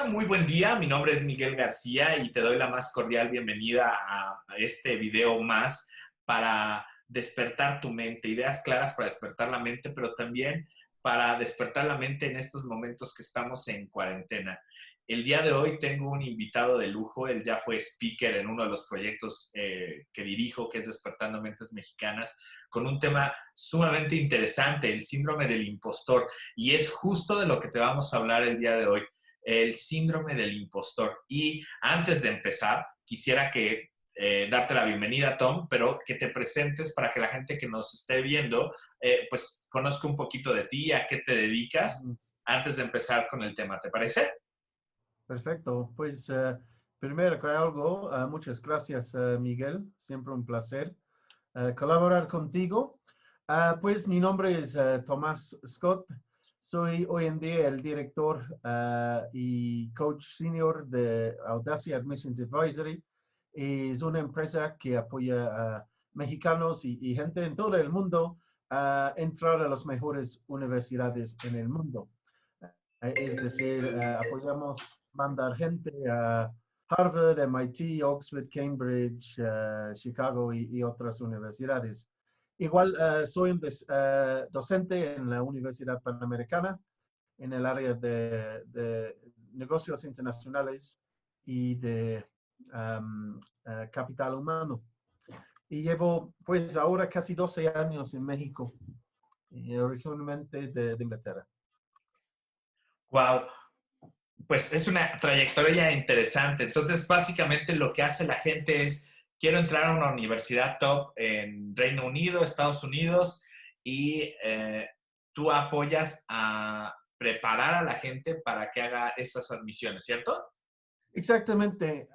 Muy buen día. Mi nombre es Miguel García y te doy la más cordial bienvenida a este video más para despertar tu mente, ideas claras para despertar la mente, pero también para despertar la mente en estos momentos que estamos en cuarentena. El día de hoy tengo un invitado de lujo. Él ya fue speaker en uno de los proyectos que dirijo, que es Despertando Mentes Mexicanas, con un tema sumamente interesante, el síndrome del impostor. Y es justo de lo que te vamos a hablar el día de hoy, el síndrome del impostor. Y antes de empezar, quisiera darte la bienvenida, Tom, pero que te presentes para que la gente que nos esté viendo, pues conozca un poquito de ti, a qué te dedicas, Ujú. antes de empezar con el tema. ¿Te parece? Perfecto. Pues primero que algo, muchas gracias, Miguel. Siempre un placer colaborar contigo. Pues mi nombre es Tomás Scott. Soy hoy en día el director y coach senior de Audacia Admissions Advisory. Es una empresa que apoya a mexicanos y gente en todo el mundo a entrar a las mejores universidades en el mundo. Es decir, apoyamos mandar gente a Harvard, MIT, Oxford, Cambridge, Chicago y otras universidades. Igual soy un docente en la Universidad Panamericana en el área de negocios internacionales y de capital humano. Y llevo pues ahora casi 12 años en México, originalmente de Inglaterra. Wow, pues es una trayectoria interesante. Entonces, básicamente lo que hace la gente es, quiero entrar a una universidad top en Reino Unido, Estados Unidos, y tú apoyas a preparar a la gente para que haga esas admisiones, ¿cierto? Exactamente.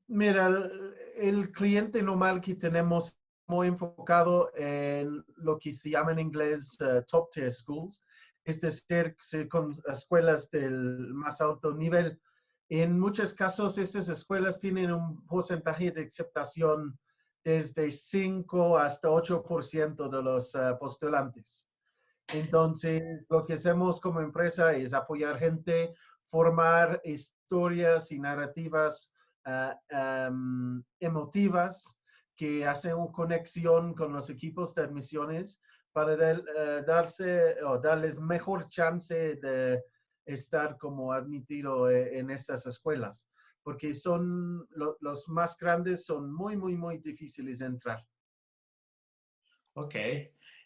Mira, el cliente normal que tenemos muy enfocado en lo que se llama en inglés top tier schools, es decir, con escuelas del más alto nivel. En muchos casos, estas escuelas tienen un porcentaje de aceptación desde 5 hasta 8% de los postulantes. Entonces, lo que hacemos como empresa es apoyar gente, formar historias y narrativas emotivas que hacen una conexión con los equipos de admisiones para darse o darles mejor chance de estar como admitido en estas escuelas, porque son los más grandes son muy difíciles de entrar. Ok.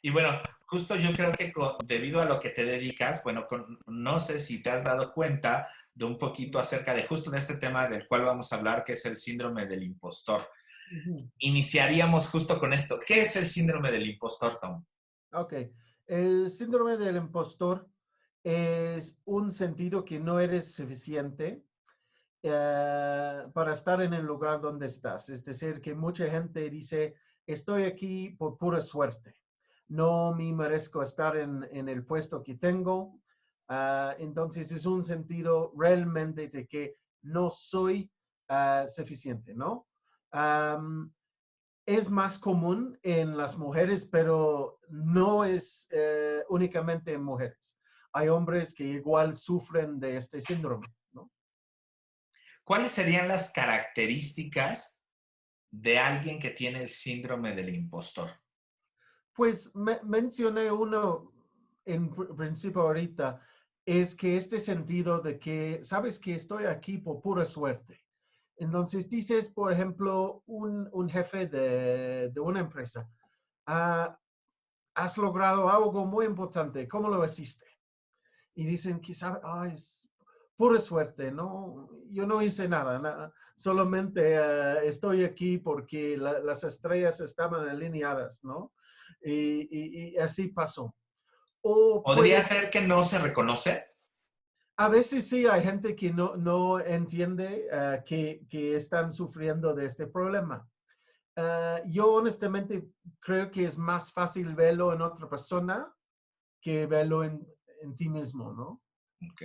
Y bueno, justo yo creo que debido a lo que te dedicas, bueno, no sé si te has dado cuenta de un poquito acerca de justo de este tema del cual vamos a hablar, que es el síndrome del impostor. Ujú. Iniciaríamos justo con esto. ¿Qué es el síndrome del impostor, Tom? Ok. El síndrome del impostor es un sentido que no eres suficiente para estar en el lugar donde estás. Es decir, que mucha gente dice, estoy aquí por pura suerte. No me merezco estar en el puesto que tengo. Entonces es un sentido realmente de que no soy suficiente, ¿no? Um, es más común en las mujeres, pero no es únicamente en mujeres. Hay hombres que igual sufren de este síndrome, ¿no? ¿Cuáles serían las características de alguien que tiene el síndrome del impostor? Pues mencioné uno en principio ahorita, es que este sentido de que, sabes que estoy aquí por pura suerte. Entonces dices, por ejemplo, un jefe de una empresa, ah, has logrado algo muy importante, ¿cómo lo hiciste? Y dicen que es pura suerte, ¿no? Yo no hice nada, solamente estoy aquí porque las estrellas estaban alineadas, ¿no? Y así pasó. O ¿Podría puede ser ser, que no se reconoce? a veces sí hay gente que no entiende que están sufriendo de este problema. Yo honestamente creo que es más fácil verlo en otra persona que verlo en ti mismo, ¿no? Ok.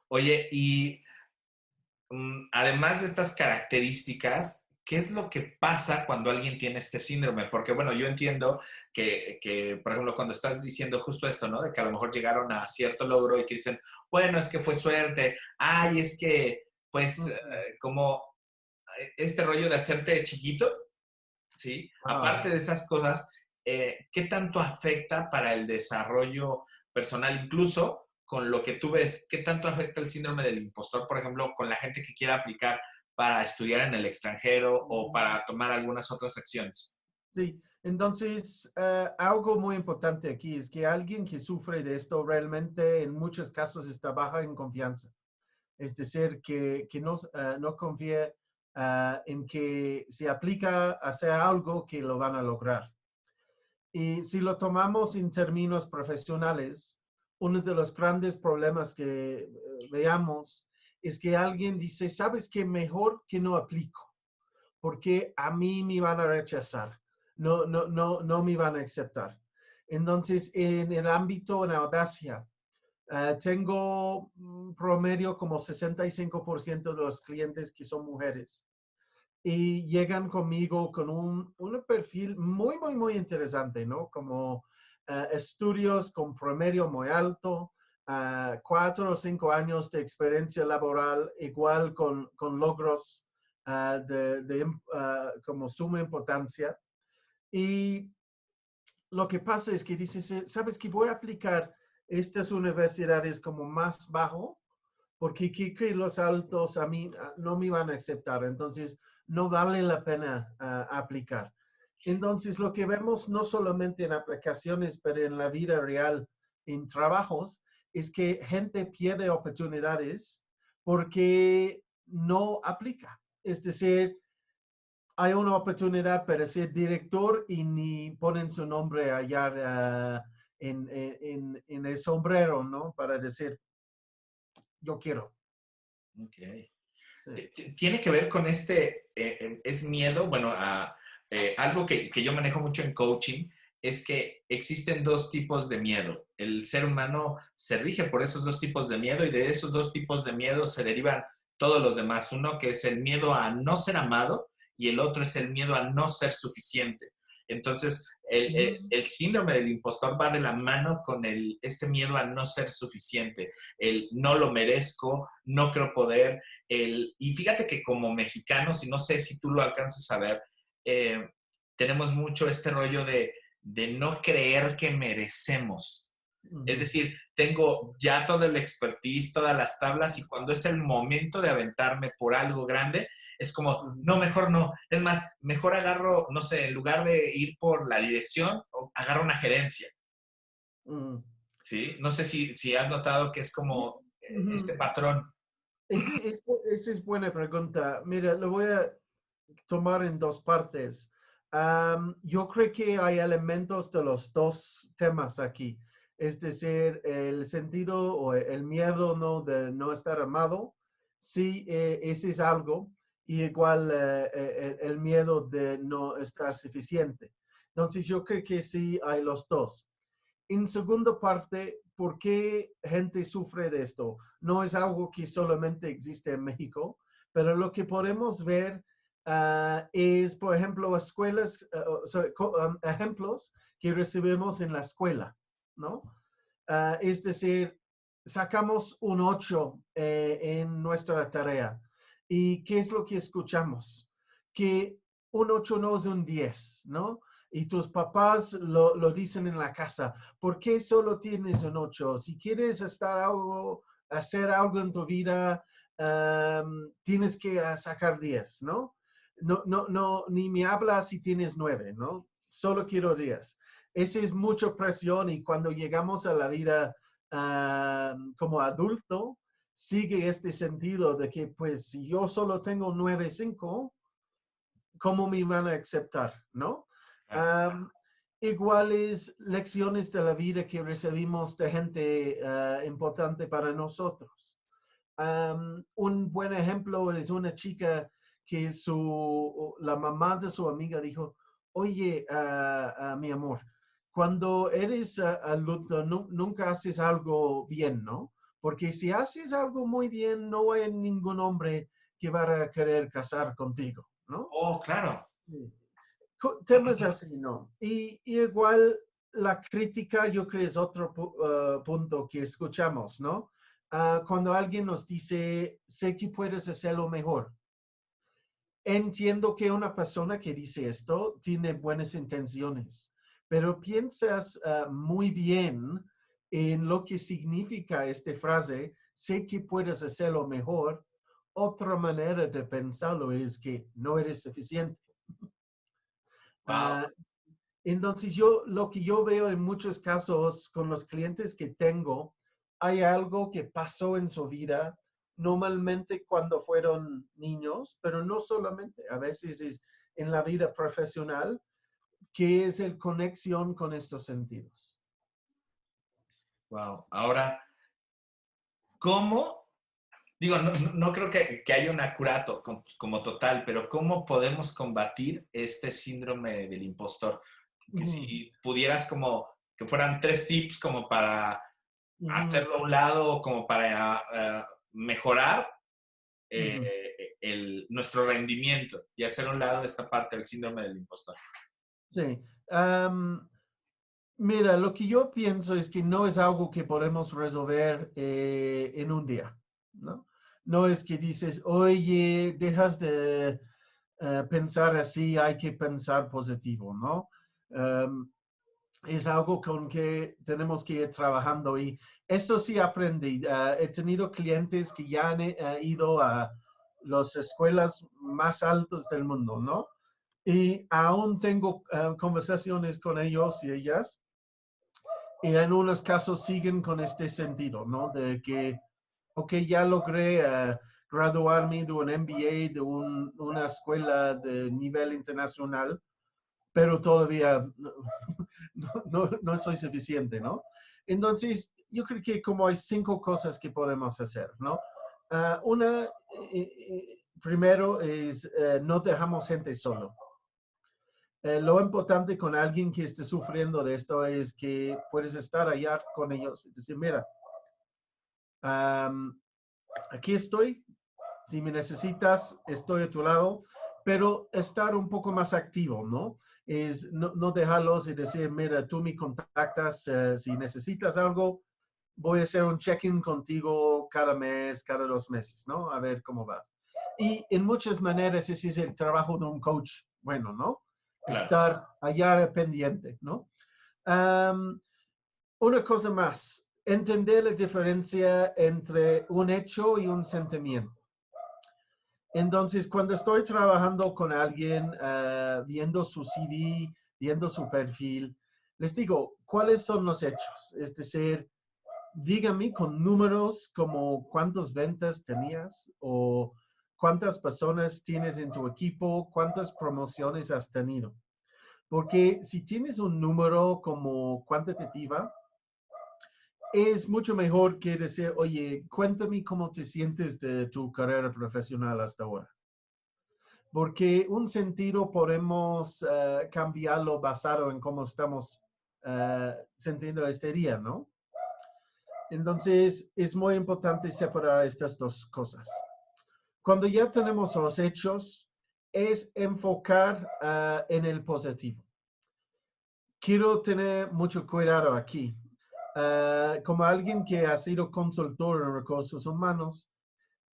Oye, y además de estas características, ¿qué es lo que pasa cuando alguien tiene este síndrome? Porque, bueno, yo entiendo por ejemplo, cuando estás diciendo justo esto, ¿no? De que a lo mejor llegaron a cierto logro y que dicen, bueno, es que fue suerte, ay, es que, pues, Ujú. como este rollo de hacerte chiquito, ¿sí? Ah, Aparte de esas cosas, ¿qué tanto afecta para el desarrollo personal? Incluso con lo que tú ves, ¿qué tanto afecta el síndrome del impostor, por ejemplo, con la gente que quiere aplicar para estudiar en el extranjero o mm, para tomar algunas otras acciones? sí, entonces algo muy importante aquí es que alguien que sufre de esto realmente en muchos casos está baja en confianza. Es decir, que no, no confía en que si aplica a hacer algo que lo van a lograr. Y si lo tomamos en términos profesionales, uno de los grandes problemas que veamos es que alguien dice, ¿sabes qué? Mejor que no aplico, porque a mí me van a rechazar, no me van a aceptar. Entonces, en el ámbito en audacia, tengo promedio como 65% de los clientes que son mujeres y llegan conmigo con un perfil muy interesante, ¿no? Como estudios con promedio muy alto, 4 o 5 años de experiencia laboral, igual con logros como suma importancia. Y lo que pasa es que dices, ¿sabes qué? Voy a aplicar estas universidades como más bajo porque que los altos a mí no me van a aceptar, entonces no vale la pena aplicar. Entonces, lo que vemos no solamente en aplicaciones, pero en la vida real, en trabajos, es que gente pierde oportunidades porque no aplica. Es decir, hay una oportunidad para ser director y ni ponen su nombre allá en el sombrero, ¿no? Para decir, yo quiero. Ok. Sí. Tiene que ver con es miedo, bueno, algo que yo manejo mucho en coaching es que existen dos tipos de miedo. El ser humano se rige por esos dos tipos de miedo y de esos dos tipos de miedo se derivan todos los demás. Uno que es el miedo a no ser amado y el otro es el miedo a no ser suficiente. Entonces, Ujú. el síndrome del impostor va de la mano con este miedo a no ser suficiente, el no lo merezco, no creo poder, y fíjate que como mexicanos, y no sé si tú lo alcanzas a ver, eh, tenemos mucho este rollo de no creer que merecemos. Es Ujú. decir, tengo ya todo el expertise, todas las tablas, y cuando es el momento de aventarme por algo grande, es como, Ujú. no, mejor no. Es más, mejor agarro, no sé, en lugar de ir por la dirección, agarro una gerencia, Ujú. ¿sí? No sé si has notado que es como este Ujú. patrón. Esa es buena pregunta. Mira, lo voy a tomar en dos partes. Yo creo que hay elementos de los dos temas aquí. Es decir, el sentido o el miedo, ¿no? De no estar amado. Sí, ese es algo. Y igual el miedo de no estar suficiente. Entonces, yo creo que sí hay los dos. En segunda parte, ¿por qué gente sufre de esto? No es algo que solamente existe en México, pero lo que podemos ver es, por ejemplo, escuelas, ejemplos que recibimos en la escuela, ¿no? Es decir, sacamos un 8 en nuestra tarea. ¿Y qué es lo que escuchamos? Que un 8 no es un 10, ¿no? Y tus papás lo dicen en la casa, ¿por qué solo tienes un 8? Si quieres hacer algo en tu vida, tienes que sacar 10, ¿no? No, ni me hablas si tienes 9, ¿no? Solo quiero 10. Esa es mucha presión y cuando llegamos a la vida como adulto, sigue este sentido de que pues si yo solo tengo 9,5, ¿cómo me van a aceptar? ¿No? Um, Iguales lecciones de la vida que recibimos de gente importante para nosotros. Un buen ejemplo es una chica que la mamá de su amiga dijo, oye, mi amor, cuando eres adulto nunca haces algo bien, ¿no? Porque si haces algo muy bien, no hay ningún hombre que va a querer casar contigo, ¿no? Oh, claro. Sí. Temas así, ¿no? Y igual la crítica, yo creo, es otro punto que escuchamos, ¿no? Cuando alguien nos dice, sé que puedes hacerlo mejor. Entiendo que una persona que dice esto tiene buenas intenciones, pero piensas muy bien en lo que significa esta frase, sé que puedes hacerlo mejor. Otra manera de pensarlo es que no eres suficiente. Wow. Ah, entonces, yo lo que yo veo en muchos casos con los clientes que tengo, hay algo que pasó en su vida, normalmente cuando fueron niños, pero no solamente, a veces es en la vida profesional, que es el conexión con estos sentidos. Wow. Ahora, ¿cómo? Digo, no creo que haya una cura como total, pero ¿cómo podemos combatir este síndrome del impostor? Que Ujú, si pudieras como, que fueran 3 tips como para ujú, hacerlo a un lado o como para mejorar ujú. nuestro rendimiento y hacer a un lado esta parte del síndrome del impostor. Sí. Mira, lo que yo pienso es que no es algo que podemos resolver en un día, ¿no? No es que dices, oye, dejas de pensar así, hay que pensar positivo, ¿no? Um, es algo con que tenemos que ir trabajando y esto sí aprendí. He tenido clientes que ya han ido a las escuelas más altas del mundo, ¿no? Y aún tengo conversaciones con ellos y ellas y en unos casos siguen con este sentido, ¿no? De que, ok, ya logré graduarme de un MBA, de una escuela de nivel internacional, pero todavía no soy suficiente, ¿no? Entonces, yo creo que como hay 5 cosas que podemos hacer, ¿no? Una, primero es no dejamos gente solo. Lo importante con alguien que esté sufriendo de esto es que puedes estar allá con ellos y decir, mira, um, aquí estoy, si me necesitas, estoy a tu lado, pero estar un poco más activo, ¿no? Es no dejarlos y decir, mira, tú me contactas si necesitas algo, voy a hacer un check-in contigo cada mes, cada 2 meses, ¿no? A ver cómo vas. Y en muchas maneras ese es el trabajo de un coach, bueno, ¿no? Claro. Estar allá pendiente, ¿no? Um, una cosa más, entender la diferencia entre un hecho y un sentimiento. Entonces, cuando estoy trabajando con alguien, viendo su CV, viendo su perfil, les digo, ¿cuáles son los hechos? Es decir, dígame con números como cuántas ventas tenías o cuántas personas tienes en tu equipo, cuántas promociones has tenido. Porque si tienes un número como cuantitativa, es mucho mejor que decir, oye, cuéntame cómo te sientes de tu carrera profesional hasta ahora. Porque un sentido podemos cambiarlo basado en cómo estamos sintiendo este día, ¿no? Entonces, es muy importante separar estas 2 cosas. Cuando ya tenemos los hechos, es enfocar en el positivo. Quiero tener mucho cuidado aquí. Como alguien que ha sido consultor en recursos humanos,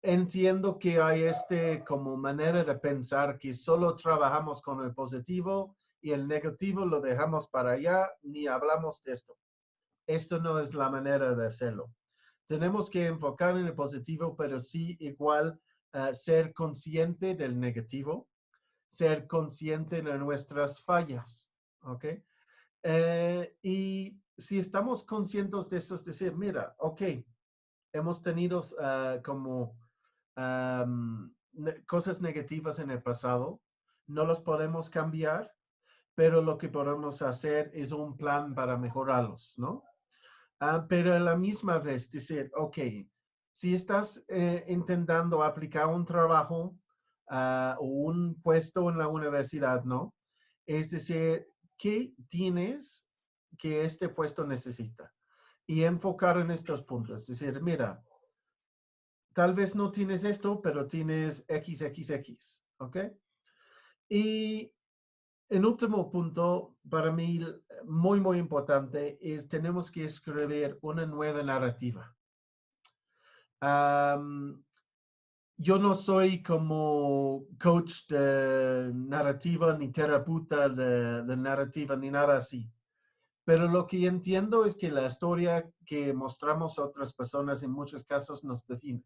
entiendo que hay como manera de pensar que solo trabajamos con el positivo y el negativo lo dejamos para allá, ni hablamos de esto. Esto no es la manera de hacerlo. Tenemos que enfocar en el positivo, pero sí igual ser consciente del negativo, ser consciente de nuestras fallas, ¿ok? Y si estamos conscientes de eso, es decir, mira, ok, hemos tenido como cosas negativas en el pasado, no los podemos cambiar, pero lo que podemos hacer es un plan para mejorarlos, ¿no? Pero a la misma vez decir, ok, si estás intentando aplicar un trabajo o un puesto en la universidad, ¿no? Es decir, ¿qué tienes que este puesto necesita? Y enfocar en estos puntos. Es decir, mira, tal vez no tienes esto, pero tienes XXX, ¿ok? Y en último punto, para mí, muy, muy importante, es tenemos que escribir una nueva narrativa. Um, yo no soy como coach de narrativa ni terapeuta de narrativa ni nada así. Pero lo que entiendo es que la historia que mostramos a otras personas en muchos casos nos define.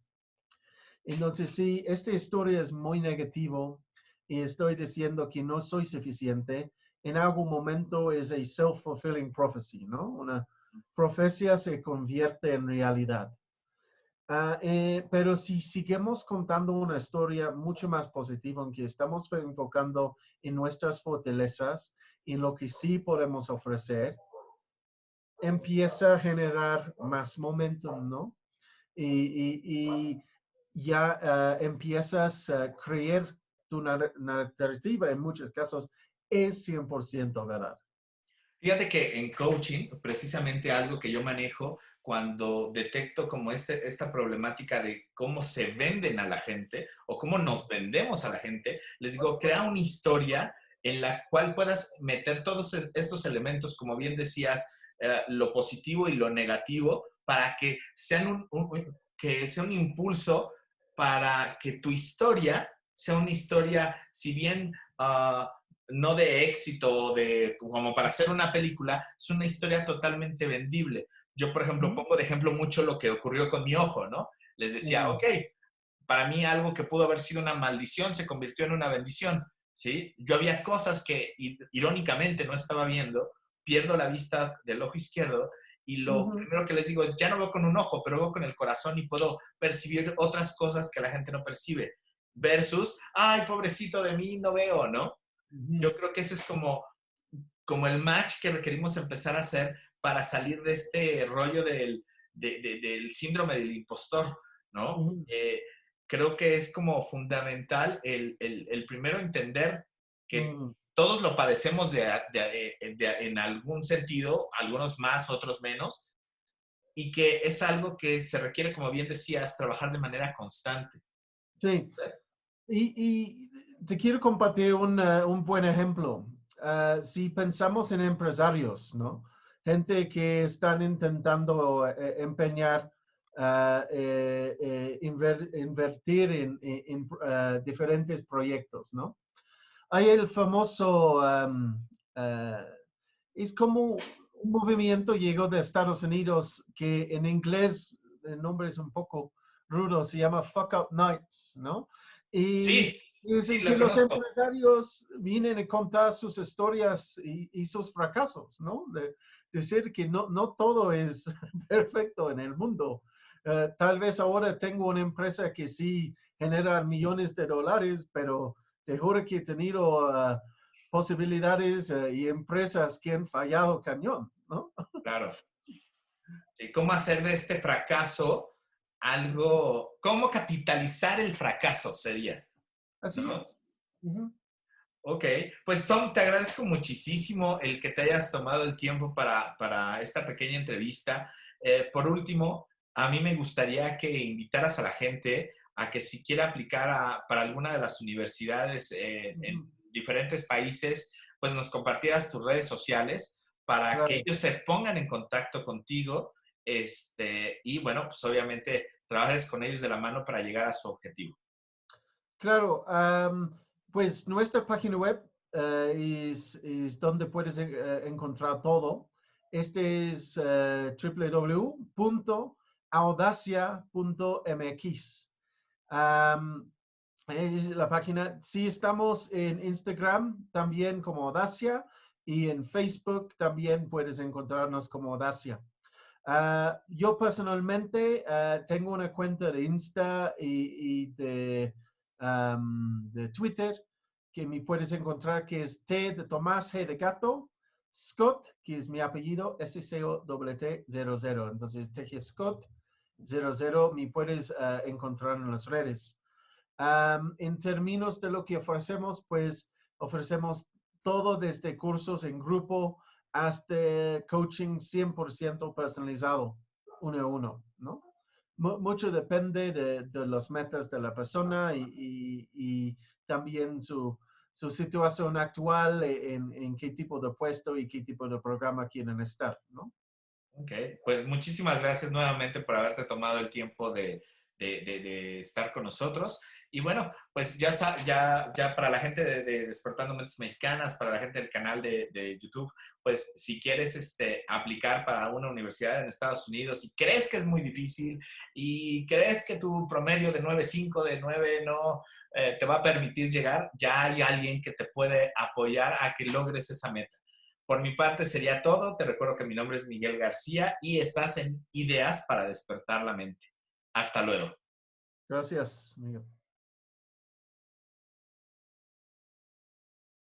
Entonces, si esta historia es muy negativo y estoy diciendo que no soy suficiente, en algún momento es a self-fulfilling prophecy, ¿no? Una profecía se convierte en realidad. Pero si seguimos contando una historia mucho más positiva, en que estamos enfocando en nuestras fortalezas, en lo que sí podemos ofrecer, empieza a generar más momentum, ¿no? Y ya empiezas a creer tu narrativa, en muchos casos, es 100% verdad. Fíjate que en coaching, precisamente algo que yo manejo cuando detecto como esta problemática de cómo se venden a la gente o cómo nos vendemos a la gente, les digo, crea una historia en la cual puedas meter todos estos elementos, como bien decías, lo positivo y lo negativo, para que sean que sea un impulso para que tu historia sea una historia, si bien no de éxito, como para hacer una película, es una historia totalmente vendible. Yo, por ejemplo, pongo de ejemplo mucho lo que ocurrió con mi ojo, ¿no? Les decía, ok, para mí algo que pudo haber sido una maldición se convirtió en una bendición, ¿sí? Yo había cosas que irónicamente no estaba viendo, pierdo la vista del ojo izquierdo y lo primero que les digo es, ya no veo con un ojo, pero veo con el corazón y puedo percibir otras cosas que la gente no percibe. Versus, ay, pobrecito de mí, no veo, ¿no? Yo creo que ese es como el match que requerimos empezar a hacer para salir de este rollo del síndrome del impostor, ¿no? Creo que es como fundamental el primero entender que todos lo padecemos en algún sentido, algunos más, otros menos, y que es algo que se requiere, como bien decías, trabajar de manera constante. Sí, y te quiero compartir un buen ejemplo. Si pensamos en empresarios, ¿no? Gente que están intentando empeñar, invertir en diferentes proyectos, ¿no? Hay el famoso, es como un movimiento llegó de Estados Unidos que en inglés el nombre es un poco rudo, se llama Fuck Up Nights, ¿no? Y Sí, es sí, en que lo los conozco. empresarios vienen a contar sus historias y sus fracasos, ¿no? De decir que no todo es perfecto en el mundo. Tal vez ahora tengo una empresa que sí genera millones de dólares, pero te juro que he tenido posibilidades y empresas que han fallado cañón, ¿no? Claro. Sí, ¿cómo hacer de este fracaso algo, cómo capitalizar el fracaso sería, Así ¿no? es. Ujú. Ok, pues Tom, te agradezco muchísimo el que te hayas tomado el tiempo para esta pequeña entrevista. Por último, a mí me gustaría que invitaras a la gente a que si quiere aplicar para alguna de las universidades en diferentes países, pues nos compartieras tus redes sociales para que Claro, ellos se pongan en contacto contigo y bueno, pues obviamente trabajes con ellos de la mano para llegar a su objetivo. claro. Pues nuestra página web es donde puedes encontrar todo. Este es www.audacia.mx. Es la página. Sí, estamos en Instagram también como Audacia y en Facebook también puedes encontrarnos como Audacia. Yo personalmente tengo una cuenta de Insta y de Twitter que me puedes encontrar, que es T de Tomás, G de Gato, Scott, que es mi apellido, SCOTT00. Entonces, TG Scott 00, me puedes encontrar en las redes. En términos de lo que ofrecemos, pues ofrecemos todo desde cursos en grupo hasta coaching 100% personalizado, uno a uno, ¿no? Mucho depende de las metas de la persona y también su situación actual, en qué tipo de puesto y qué tipo de programa quieren estar, ¿no? Ok, pues muchísimas gracias nuevamente por haberte tomado el tiempo de estar con nosotros. Y bueno, pues ya para la gente de Despertando Mentes Mexicanas, para la gente del canal de YouTube, pues si quieres aplicar para una universidad en Estados Unidos y crees que es muy difícil y crees que tu promedio de 9.5, de 9 no te va a permitir llegar, ya hay alguien que te puede apoyar a que logres esa meta. Por mi parte sería todo. Te recuerdo que mi nombre es Miguel García y estás en Ideas para despertar la mente. Hasta luego. Gracias, Miguel.